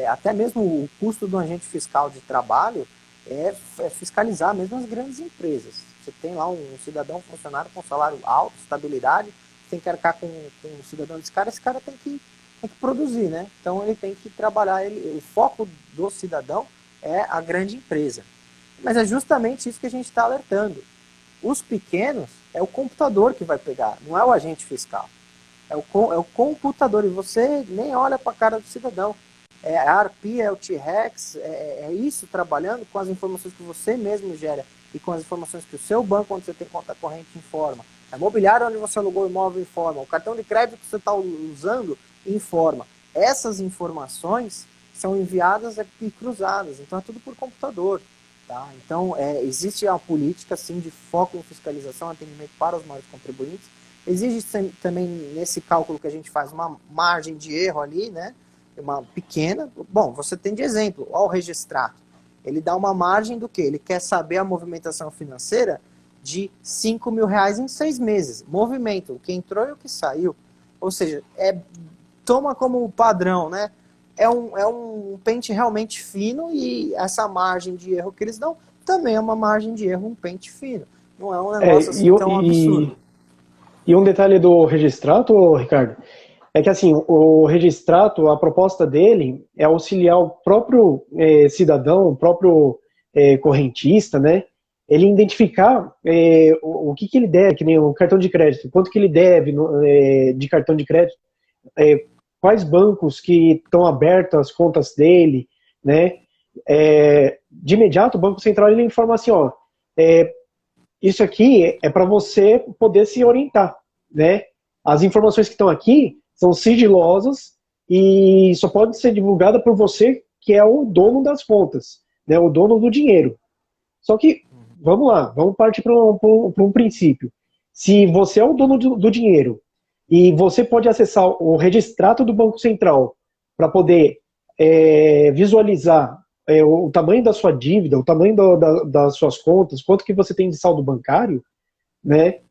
até mesmo o custo do agente fiscal de trabalho é fiscalizar mesmo as grandes empresas. Você tem lá um cidadão funcionário com salário alto, estabilidade, tem que arcar com um cidadão desse cara, esse cara tem que produzir, né? Então ele tem que trabalhar, o foco do cidadão é a grande empresa. Mas é justamente isso que a gente está alertando. Os pequenos é o computador que vai pegar, não é o agente fiscal. É o computador, e você nem olha para a cara do cidadão. A arpia, é o T-Rex, é isso trabalhando com as informações que você mesmo gera e com as informações que o seu banco, onde você tem conta corrente, informa. A imobiliária onde você alugou o imóvel informa. O cartão de crédito que você está usando informa. Essas informações são enviadas e cruzadas. Então é tudo por computador. Tá? Então existe uma política sim, de foco em fiscalização, atendimento para os maiores contribuintes. Existe também nesse cálculo que a gente faz uma margem de erro ali, né? Uma pequena. Bom, você tem de exemplo, ó, o registrado. Ele dá uma margem do quê? Ele quer saber a movimentação financeira de R$5.000 em 6 meses. Movimento, o que entrou e o que saiu. Ou seja, toma como padrão, né? É um pente realmente fino e essa margem de erro que eles dão também é uma margem de erro, um pente fino. Não é um negócio assim tão absurdo. E um detalhe do registrato, Ricardo, é que assim, o registrato, a proposta dele é auxiliar o próprio cidadão, o próprio correntista, né? Ele identificar o que ele deve, que nem o cartão de crédito, quanto que ele deve de cartão de crédito, quais bancos que estão abertos as contas dele, né? De imediato o Banco Central ele informa assim, ó, isso aqui é para você poder se orientar, né? As informações que estão aqui são sigilosas e só pode ser divulgada por você que é o dono das contas, né? O dono do dinheiro. Só que, vamos lá, vamos partir para um princípio. Se você é o dono do dinheiro e você pode acessar o registrato do Banco Central para poder visualizar o tamanho da sua dívida, o tamanho das suas contas, quanto que você tem de saldo bancário, né?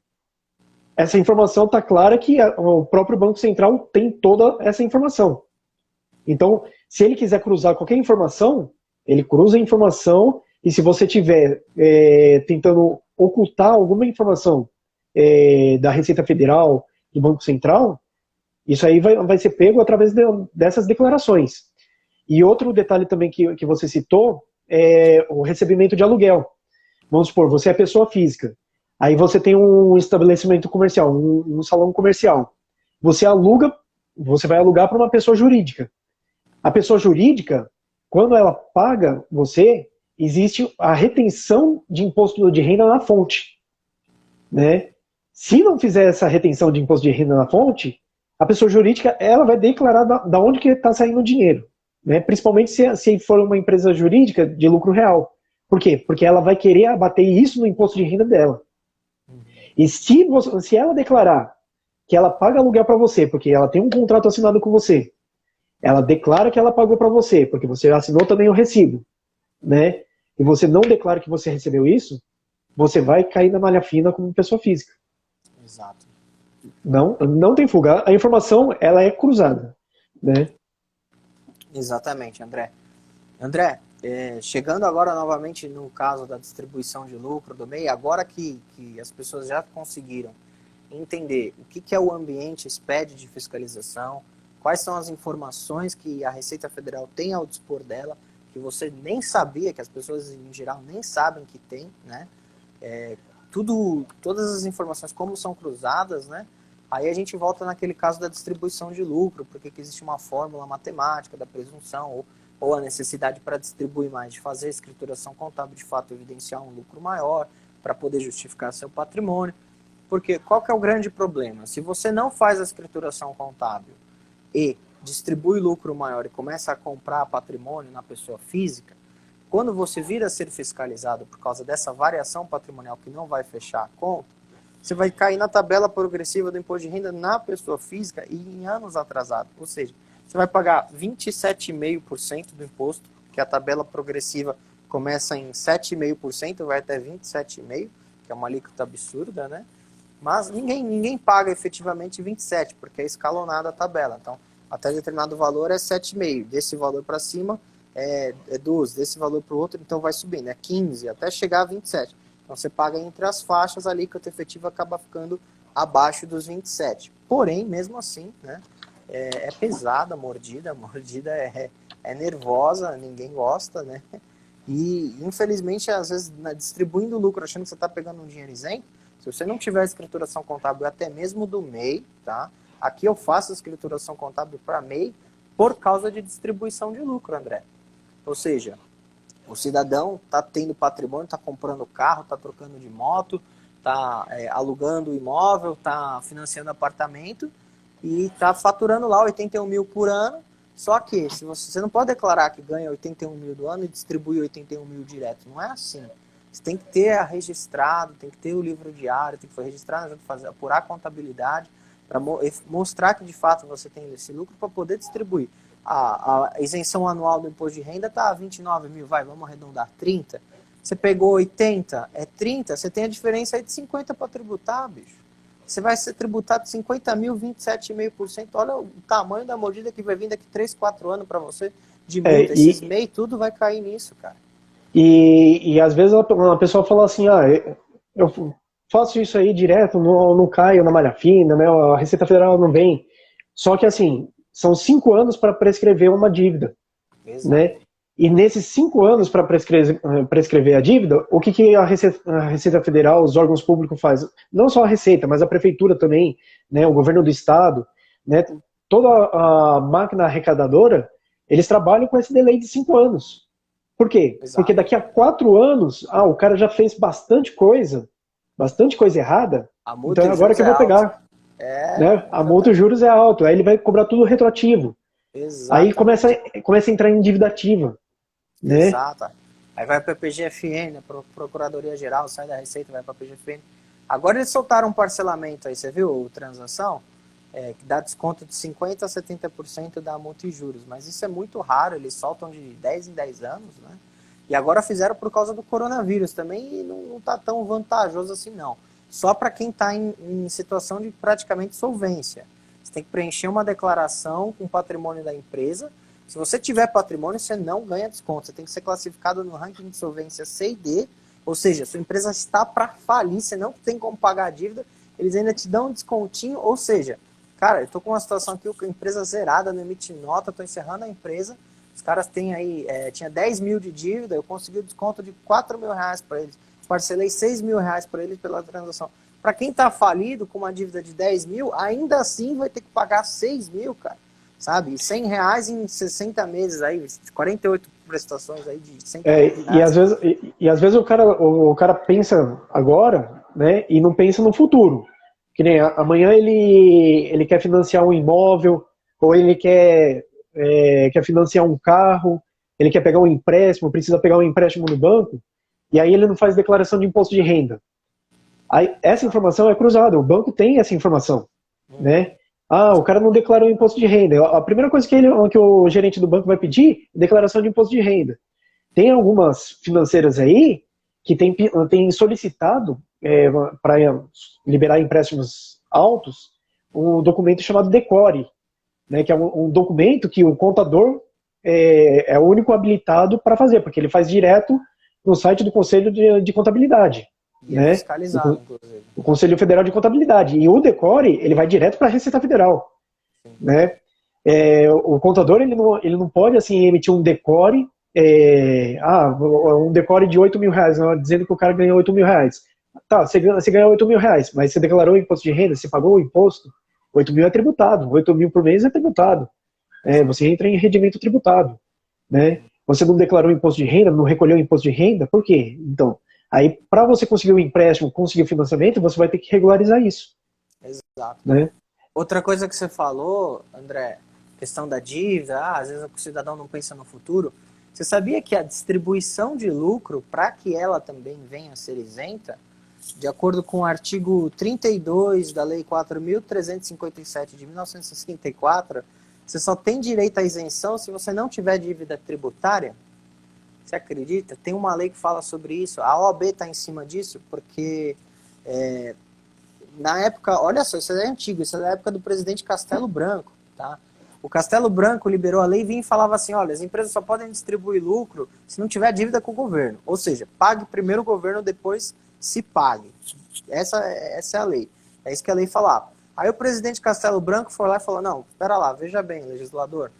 Essa informação está clara que o próprio Banco Central tem toda essa informação. Então, se ele quiser cruzar qualquer informação, ele cruza a informação e se você estiver tentando ocultar alguma informação da Receita Federal, do Banco Central, isso aí vai ser pego através dessas declarações. E outro detalhe também que você citou é o recebimento de aluguel. Vamos supor, você é pessoa física, aí você tem um estabelecimento comercial, um salão comercial. Você vai alugar para uma pessoa jurídica. A pessoa jurídica, Quando ela paga você, existe a retenção de imposto de renda na fonte, né? Se não fizer essa retenção de imposto de renda na fonte, a pessoa jurídica ela vai declarar da onde que está saindo o dinheiro, né? Principalmente se for uma empresa jurídica de lucro real. Por quê? Porque ela vai querer abater isso no imposto de renda dela. E se ela declarar que ela paga aluguel para você, porque ela tem um contrato assinado com você, ela declara que ela pagou para você, porque você assinou também o recibo, né? E você não declara que você recebeu isso, você vai cair na malha fina como pessoa física. Exato. Não tem fuga. A informação, ela é cruzada, né? Exatamente, André. André, chegando agora novamente no caso da distribuição de lucro do MEI, agora que as pessoas já conseguiram entender o que é o ambiente SPED de fiscalização, quais são as informações que a Receita Federal tem ao dispor dela, que você nem sabia, que as pessoas em geral nem sabem que tem, né? Todas as informações como são cruzadas, né? Aí a gente volta naquele caso da distribuição de lucro, porque existe uma fórmula matemática da presunção, ou a necessidade para distribuir mais, de fazer a escrituração contábil, de fato evidenciar um lucro maior, para poder justificar seu patrimônio. Porque qual que é o grande problema? Se você não faz a escrituração contábil e distribui lucro maior e começa a comprar patrimônio na pessoa física, quando você vir a ser fiscalizado por causa dessa variação patrimonial que não vai fechar a conta, você vai cair na tabela progressiva do imposto de renda na pessoa física e em anos atrasados. Ou seja, você vai pagar 27,5% do imposto, que a tabela progressiva começa em 7,5%, vai até 27,5%, que é uma alíquota absurda, né? Mas ninguém paga efetivamente 27%, porque é escalonada a tabela. Então, até determinado valor é 7,5%. Desse valor para cima é 12%. Desse valor para o outro, então vai subindo. É 15%, até chegar a 27%. Então, você paga entre as faixas, a alíquota efetiva acaba ficando abaixo dos 27%. Porém, mesmo assim, né, é pesada a mordida é nervosa, ninguém gosta, né? E, infelizmente, às vezes, distribuindo lucro, achando que você está pegando um dinheiro isento, se você não tiver escrituração contábil, até mesmo do MEI, tá? Aqui eu faço escrituração contábil para MEI por causa de distribuição de lucro, André. Ou seja, o cidadão está tendo patrimônio, está comprando carro, está trocando de moto, está alugando imóvel, está financiando apartamento e está faturando lá 81 mil por ano. Só que você não pode declarar que ganha 81 mil do ano e distribui 81 mil direto. Não é assim. Você tem que ter registrado, tem que ter o livro diário, tem que registrar, apurar a contabilidade, para mostrar que de fato você tem esse lucro para poder distribuir. A isenção anual do imposto de renda está a 29 mil, vamos arredondar, 30. Você pegou 80, é 30, você tem a diferença aí de 50 para tributar, bicho. Você vai ser tributado de 50 mil, 27,5%. Olha o tamanho da mordida que vai vir daqui 3, 4 anos para você de multa. Esses MEI, tudo vai cair nisso, cara. E às vezes a pessoa fala assim, eu faço isso aí direto, não caio na malha fina, né? A Receita Federal não vem. Só que assim, são 5 anos para prescrever uma dívida. Exato. Né? E nesses 5 anos para prescrever a dívida, o que a Receita Federal, os órgãos públicos fazem? Não só a Receita, mas a Prefeitura também, né? O governo do Estado, né? Toda a máquina arrecadadora, eles trabalham com esse delay de 5 anos. Por quê? Exato. Porque daqui a 4 anos, o cara já fez bastante coisa errada, então agora que eu vou pegar. Né? A multa e juros é alto, aí ele vai cobrar tudo retroativo. Exatamente. Aí começa a entrar em dívida ativa. Né? Exato. Aí vai para a PGFN, né? Procuradoria Geral, sai da Receita, vai para a PGFN. Agora eles soltaram um parcelamento aí, você viu, transação? Que dá desconto de 50% a 70% da multa e juros. Mas isso é muito raro, eles soltam de 10 em 10 anos, né? E agora fizeram por causa do coronavírus também, e não está tão vantajoso assim não. Só para quem está em situação de praticamente solvência. Você tem que preencher uma declaração com o patrimônio da empresa. Se você tiver patrimônio, você não ganha desconto. Você tem que ser classificado no ranking de solvência C e D, ou seja, sua empresa está para falir, você não tem como pagar a dívida, eles ainda te dão um descontinho, ou seja, cara, eu estou com uma situação aqui, a empresa zerada, não emite nota, estou encerrando a empresa, os caras têm aí, tinha 10 mil de dívida, eu consegui o desconto de 4 mil reais para eles, parcelei 6 mil reais para eles pela transação. Para quem está falido com uma dívida de 10 mil, ainda assim vai ter que pagar 6 mil, cara. sabe? R$ 100 em 60 meses aí, 48 prestações aí de 140 E reais. às vezes o cara pensa agora, né, e não pensa no futuro. Que nem amanhã ele quer financiar um imóvel, ou ele quer financiar um carro, ele quer pegar um empréstimo, precisa pegar um empréstimo no banco, e aí ele não faz declaração de imposto de renda. Aí, essa informação é cruzada, o banco tem essa informação, né? Ah, o cara não declarou imposto de renda. A primeira coisa que o gerente do banco vai pedir é declaração de imposto de renda. Tem algumas financeiras aí que tem solicitado para liberar empréstimos altos um documento chamado Decore, né, que é um documento que o contador é o único habilitado para fazer, porque ele faz direto no site do Conselho de Contabilidade. E é Né? fiscalizado, inclusive. O Conselho Federal de Contabilidade. E o Decore, ele vai direto para a Receita Federal. Né? O contador, ele não pode assim, emitir um Decore, um Decore de R$ 8.000, dizendo que o cara ganhou R$ 8.000. Tá, você ganhou R$ 8.000, mas você declarou o imposto de renda, você pagou o imposto, 8.000 é tributado, 8.000 por mês é tributado. Você entra em rendimento tributado. Né? Você não declarou imposto de renda, não recolheu imposto de renda, por quê? Então, aí, para você conseguir o empréstimo, conseguir o financiamento, você vai ter que regularizar isso. Exato. Né? Outra coisa que você falou, André, questão da dívida, às vezes o cidadão não pensa no futuro. Você sabia que a distribuição de lucro, para que ela também venha a ser isenta, de acordo com o artigo 32 da Lei 4.357 de 1964, você só tem direito à isenção se você não tiver dívida tributária? Você acredita? Tem uma lei que fala sobre isso. A OAB está em cima disso porque na época, olha só, isso é antigo, isso é da época do presidente Castelo Branco, tá? O Castelo Branco liberou a lei e vinha e falava assim, olha, as empresas só podem distribuir lucro se não tiver dívida com o governo. Ou seja, pague primeiro o governo, depois se pague. Essa é a lei. É isso que a lei falava. Aí o presidente Castelo Branco foi lá e falou, não, espera lá, veja bem, legislador,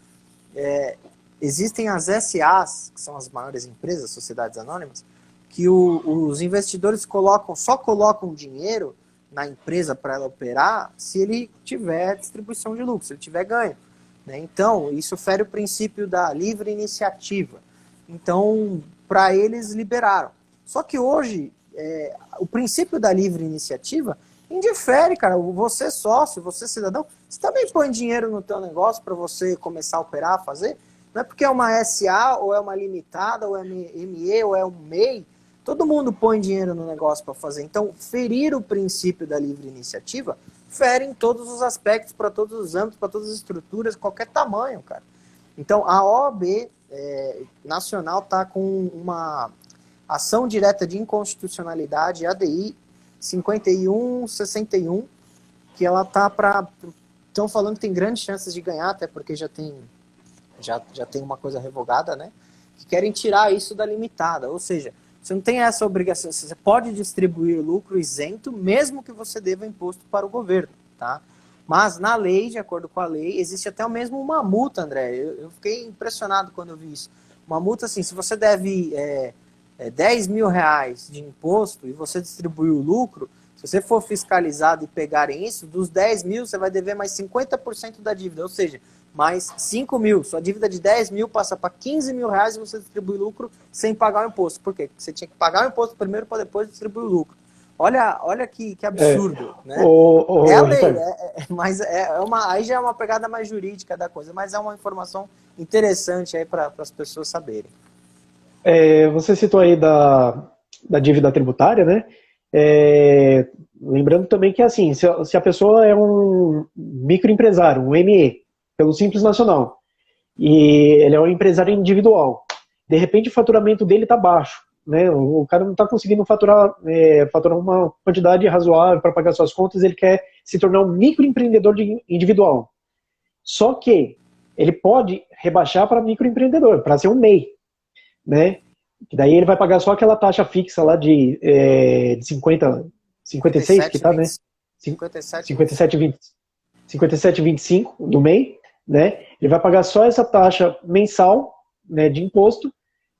existem as SAs, que são as maiores empresas, sociedades anônimas, que os investidores só colocam dinheiro na empresa para ela operar se ele tiver distribuição de lucro, se ele tiver ganho. Né? Então, isso fere o princípio da livre iniciativa. Então, para eles, liberaram. Só que hoje, o princípio da livre iniciativa indifere, cara. Você é sócio, você é cidadão, você também põe dinheiro no teu negócio para você começar a operar, fazer. Não é porque é uma SA, ou é uma limitada, ou é ME, ou é um MEI. Todo mundo põe dinheiro no negócio para fazer. Então, ferir o princípio da livre iniciativa fere em todos os aspectos, para todos os âmbitos, para todas as estruturas, qualquer tamanho, cara. Então, a OAB nacional está com uma ação direta de inconstitucionalidade, ADI 5161, que ela está para... Estão falando que tem grandes chances de ganhar, até porque já tem uma coisa revogada, né? Que querem tirar isso da limitada. Ou seja, você não tem essa obrigação. Você pode distribuir lucro isento, mesmo que você deva imposto para o governo, tá? Mas na lei, de acordo com a lei, existe até mesmo uma multa, André. Eu fiquei impressionado quando eu vi isso. Uma multa assim, se você deve R$ 10.000 de imposto e você distribuir o lucro, se você for fiscalizado e pegarem isso, dos 10.000 você vai dever mais 50% da dívida, ou seja, mais 5.000. Sua dívida de 10.000 passa para R$ 15.000 e você distribui lucro sem pagar o imposto. Por quê? Porque você tinha que pagar o imposto primeiro para depois distribuir o lucro. Olha que absurdo, né? É a lei, mas aí já é uma pegada mais jurídica da coisa, mas é uma informação interessante aí para as pessoas saberem. Você citou aí da dívida tributária, né? Lembrando também que, assim, se a pessoa é um microempresário, um ME, pelo Simples Nacional, e ele é um empresário individual, de repente o faturamento dele está baixo, né? O cara não está conseguindo faturar uma quantidade razoável para pagar suas contas, ele quer se tornar um microempreendedor individual. Só que ele pode rebaixar para microempreendedor, para ser um MEI, né? Que daí ele vai pagar só aquela taxa fixa lá de 56 que tá, né? 57,25 do MEI, né? Ele vai pagar só essa taxa mensal, né, de imposto,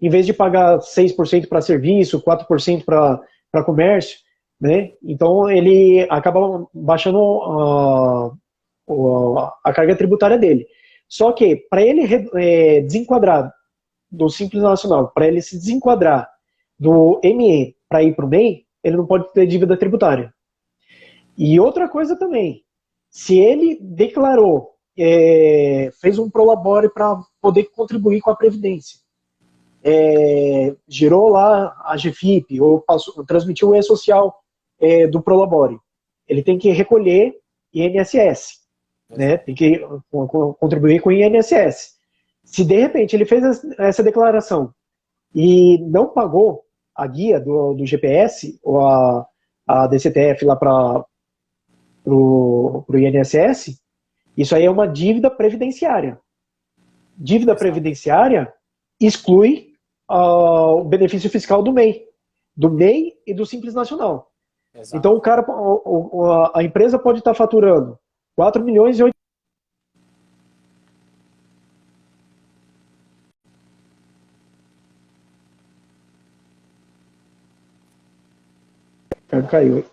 em vez de pagar 6% para serviço, 4% para comércio, né? Então ele acaba baixando a carga tributária dele. Só que, para ele desenquadrar do Simples Nacional, para ele se desenquadrar do ME para ir para o MEI, ele não pode ter dívida tributária. E outra coisa também, se ele declarou, fez um prolabore para poder contribuir com a Previdência, gerou lá a GFIP, ou transmitiu o E-Social do prolabore, ele tem que recolher INSS, né? Tem que contribuir com o INSS. Se de repente ele fez essa declaração e não pagou a guia do GPS ou a DCTF lá para o INSS, isso aí é uma dívida previdenciária. Dívida previdenciária exclui o benefício fiscal do MEI e do Simples Nacional. Exato. Então a empresa pode estar faturando 4 milhões e 8. Caiu.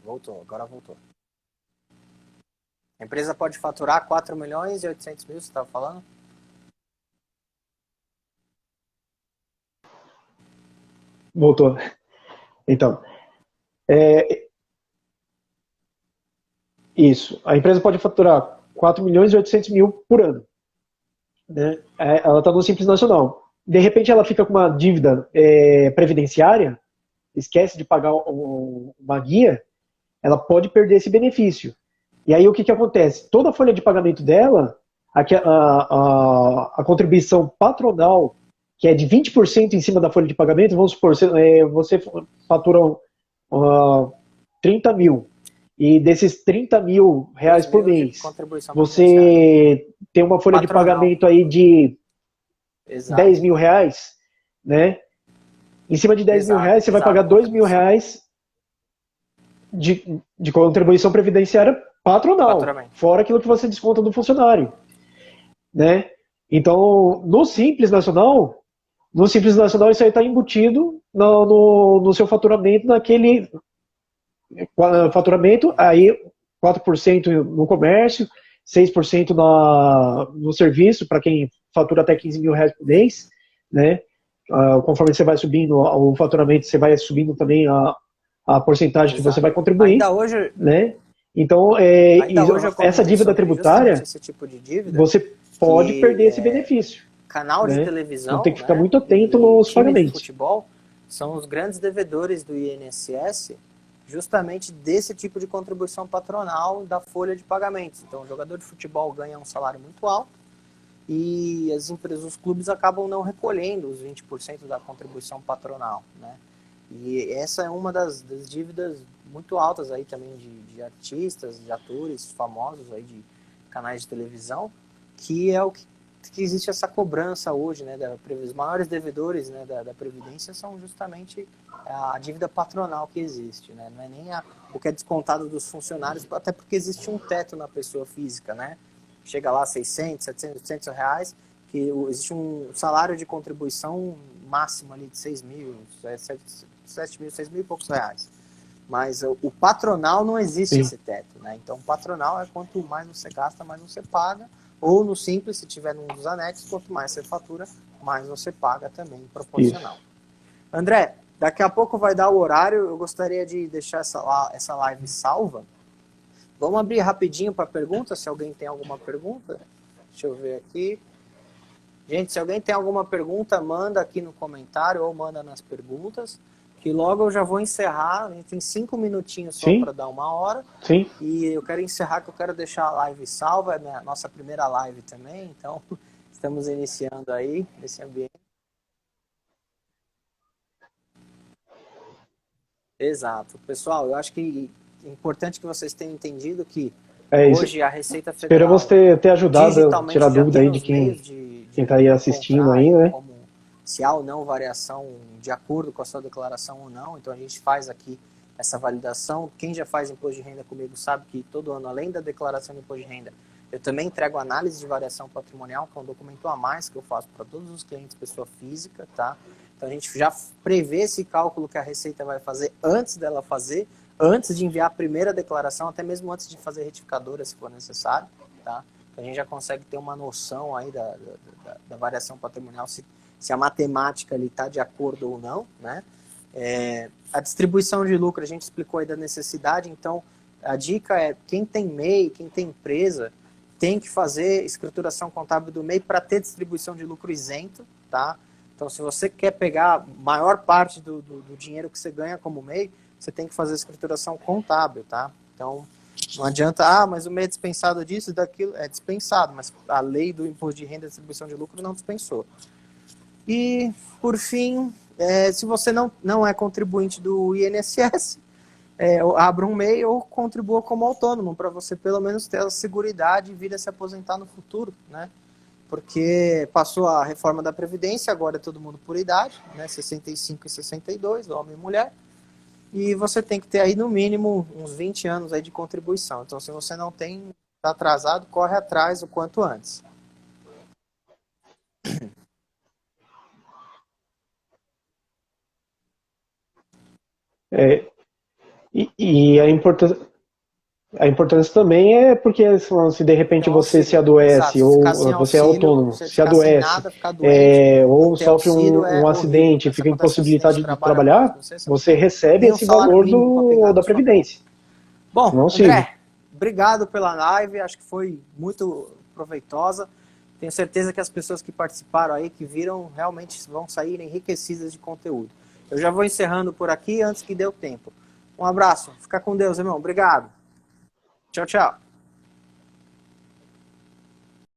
Voltou, agora voltou. A empresa pode faturar 4 milhões e 800 mil, você estava falando? Voltou. Então, isso. A empresa pode faturar 4 milhões e 800 mil por ano. Né? Ela está no Simples Nacional. De repente ela fica com uma dívida previdenciária, esquece de pagar uma guia, ela pode perder esse benefício. E aí o que acontece? Toda a folha de pagamento dela, a contribuição patronal, que é de 20% em cima da folha de pagamento, vamos supor, você fatura 30 mil, e desses 30 mil reais por mês, você tem uma folha patronal de pagamento aí de Exato. 10 mil reais, né? Em cima de 10 mil reais, você vai pagar 2 mil reais de contribuição previdenciária patronal, fora aquilo que você desconta do funcionário, né? Então, no Simples Nacional isso aí está embutido no seu faturamento, naquele faturamento, aí 4% no comércio, 6% no serviço, para quem fatura até 15 mil reais por mês, né? Conforme você vai subindo o faturamento, você vai subindo também a porcentagem Exato. Que você vai contribuir. Ainda hoje, né? Então, essa dívida tributária, esse tipo de dívida, você pode perder esse benefício. Canal de televisão, então tem que ficar muito atento nos pagamentos. De futebol são os grandes devedores do INSS, justamente desse tipo de contribuição patronal da folha de pagamentos. Então, o jogador de futebol ganha um salário muito alto e as empresas, os clubes acabam não recolhendo os 20% da contribuição patronal, né? E essa é uma das dívidas muito altas aí também de artistas, de atores famosos aí de canais de televisão, que é o que existe essa cobrança hoje, né? Os maiores devedores, né, da Previdência são justamente a dívida patronal que existe, né? Não é nem o que é descontado dos funcionários, até porque existe um teto na pessoa física, né? Chega lá a 600, 700, 800 reais, que existe um salário de contribuição máximo ali de 6 mil, 7 mil, 6 mil e poucos reais. Mas o patronal não existe Sim. esse teto, né? Então, o patronal é quanto mais você gasta, mais você paga. Ou no Simples, se tiver num dos anexos, quanto mais você fatura, mais você paga também, proporcional. Isso. André, daqui a pouco vai dar o horário, eu gostaria de deixar essa live salva. Vamos abrir rapidinho para perguntas, se alguém tem alguma pergunta. Deixa eu ver aqui. Gente, se alguém tem alguma pergunta, manda aqui no comentário ou manda nas perguntas, que logo eu já vou encerrar. A gente tem 5 minutinhos só para dar 1 hora. Sim. E eu quero encerrar, que eu quero deixar a live salva, é a nossa primeira live também, então estamos iniciando aí nesse ambiente. Exato. Pessoal, eu acho que é importante que vocês tenham entendido que hoje a Receita Federal... Esperamos ter ajudado a tirar dúvida aí de quem está aí assistindo aí, né? Como se há ou não variação de acordo com a sua declaração ou não. Então a gente faz aqui essa validação. Quem já faz imposto de renda comigo sabe que todo ano, além da declaração de imposto de renda, eu também entrego análise de variação patrimonial, que é um documento a mais que eu faço para todos os clientes pessoa física, tá? Então a gente já prevê esse cálculo que a Receita vai fazer antes dela fazer, antes de enviar a primeira declaração, até mesmo antes de fazer retificadora, se for necessário, tá? a gente já consegue ter uma noção aí da variação patrimonial, se a matemática ali está de acordo ou não, né? A distribuição de lucro, a gente explicou aí da necessidade, então a dica é, quem tem MEI, quem tem empresa, tem que fazer escrituração contábil do MEI para ter distribuição de lucro isento, tá? Então, se você quer pegar a maior parte do dinheiro que você ganha como MEI, você tem que fazer escrituração contábil, tá? Então, não adianta, mas o MEI é dispensado disso e daquilo. É dispensado, mas a lei do imposto de renda e distribuição de lucro não dispensou. E, por fim, se você não é contribuinte do INSS, abra um MEI ou contribua como autônomo, para você pelo menos ter a seguridade e vir a se aposentar no futuro, né? Porque passou a reforma da Previdência, agora é todo mundo por idade, né? 65 e 62, homem e mulher, e você tem que ter aí no mínimo uns 20 anos aí de contribuição. Então, se você não tem, está atrasado, corre atrás o quanto antes. E a importância também é porque se de repente Então, você se exato, adoece se ficar ou sem você é auxílio, autônomo, se se ficar sem adoece, nada, ficar doente, não ou ter sofre auxílio um horrível. acidente, Se fica acontece um acidente impossibilitado de de trabalho, acontece trabalhar, com você você não tem recebe nem um esse salário valor mínimo para pegar da na sua conta. Previdência. Bom, Não auxílio. André, obrigado pela live, acho que foi muito proveitosa. Tenho certeza que as pessoas que participaram aí, que viram, realmente vão sair enriquecidas de conteúdo. Eu já vou encerrando por aqui antes que dê o tempo. Um abraço, fica com Deus, irmão. Obrigado. Tchau, tchau.